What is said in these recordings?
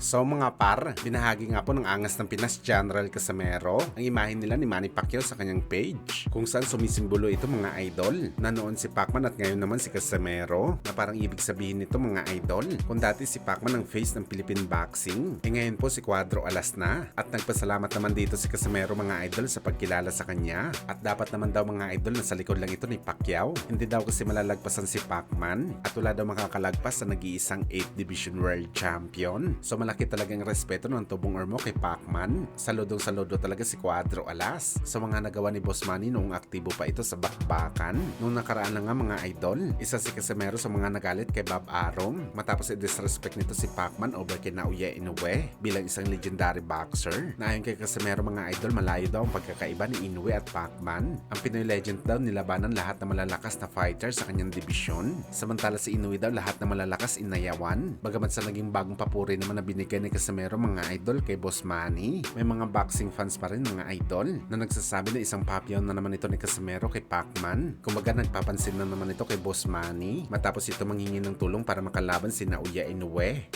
So mga par, binahagi nga po ng Angas ng Pinas General Casimero ang imahe nila ni Manny Pacquiao sa kanyang page kung saan sumisimbolo ito mga idol na noon si Pacman at ngayon naman si Casimero, na parang ibig sabihin nito mga idol kung dati si Pacman ang face ng Philippine boxing, ngayon po si Cuadro Alas na, at nagpasalamat naman dito si Casimero mga idol sa pagkilala sa kanya, at dapat naman daw mga idol na sa likod lang ito ni Pacquiao, hindi daw kasi malalagpasan si Pacman at wala daw makakalagpas sa nag-iisang 8th Division World Champion. So malaki talagang respeto ng tubong ormo kay Pacman. Saludong-saludo talaga si Cuadro Alas sa mga nagawa ni Boss Manny noong aktibo pa ito sa bakbakan. Noong nakaraan na nga mga idol, isa si Casimero sa mga nagalit kay Bob Arum matapos i-disrespect nito si Pacman over kay Naoya Inoue bilang isang legendary boxer. Na ayon kay Casimero mga idol, malayo daw ang pagkakaiba ni Inoue at Pacman. Ang Pinoy legend daw nilabanan lahat na malalakas na fighter sa kanyang dibisyon, samantala si Inoue daw lahat na malalakas inayawan. Bagamat sa naging bagong papuri naman na binigay ni Casimero mga idol kay Boss Manny, may mga boxing fans pa rin mga idol na nagsasabi na isang papyaw na naman ito ni Casimero kay Pacman. Kumbaga nagpapansin na naman ito kay Boss Manny matapos ito manghingi ng tulong para makalaban si Naoya Inoue.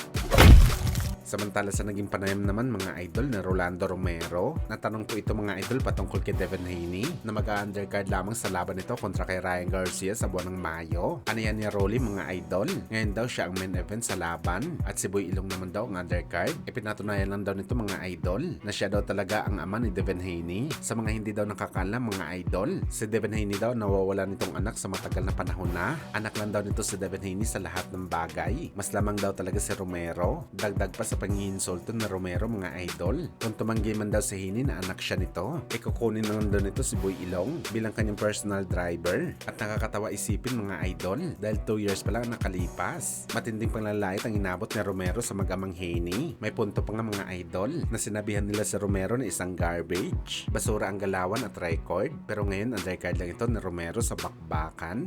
Samantala sa naging panayam naman mga idol na Rolando Romero, natanong po ito mga idol patungkol kay Devin Haney na mag-undercard lamang sa laban nito kontra kay Ryan Garcia sa buwan ng Mayo. Ano yan ni Rolly mga idol? Ngayon daw siya ang main event sa laban at si Boy Ilong naman daw ang undercard. Ipinatunayan lang daw nito mga idol na siya daw talaga ang ama ni Devin Haney. Sa mga hindi daw nakakaalam mga idol, si Devin Haney daw nawawala nitong anak sa matagal na panahon na. Anak lang daw nito si Devin Haney sa lahat ng bagay. Mas lamang daw talaga si Romero. Dagdag pa sa panginsulto na Romero mga idol. Kung tumanggi man daw si Haney na anak siya nito, ikukunin naman daw nito si Boy Ilong bilang kanyang personal driver. At nakakatawa isipin mga idol dahil 2 years pa lang nakalipas. Matinding panglalait ang inabot ni Romero sa mag-amang Haney. May punto pa nga mga idol na sinabihan nila si Romero na isang garbage, basura ang galawan at record, pero ngayon ang record lang ito ni Romero sa bakbakan.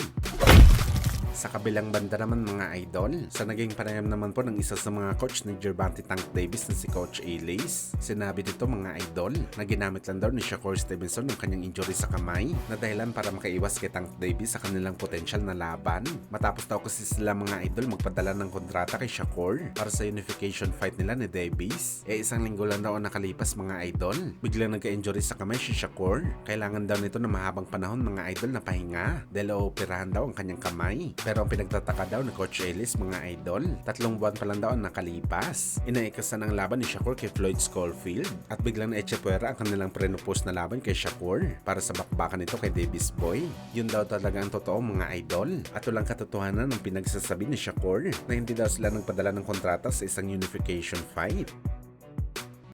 Sa kabilang banda naman mga idol, sa naging panayam naman po ng isa sa mga coach ni Gervonta Tank Davis na si Coach Alis, sinabi dito mga idol na ginamit lang daw ni Shakur Stevenson ng kanyang injury sa kamay na dahilan para makaiwas kay Tank Davis sa kanilang potensyal na laban. Matapos daw kasi sila mga idol magpadala ng kontrata kay Shakur para sa unification fight nila ni Davis. Isang linggo lang daw ang nakalipas mga idol, biglang nagka-injury sa kamay si Shakur. Kailangan daw nito ng mahabang panahon mga idol na pahinga dahil ooperahan daw ang kanyang kamay. Pero ang pinagtataka daw ni Coach Ellis mga idol, 3 buwan pa lang daw ang nakalipas. Inaikasan ang laban ni Shakur kay Floyd Schofield at biglang na-echepwera ang kanilang pre-propose na laban kay Shakur para sa bakbakan nito kay Davis Boy. Yun daw talaga ang totoo mga idol at walang katotohanan ng pinagsasabi ni Shakur na hindi daw sila nagpadala ng kontrata sa isang unification fight.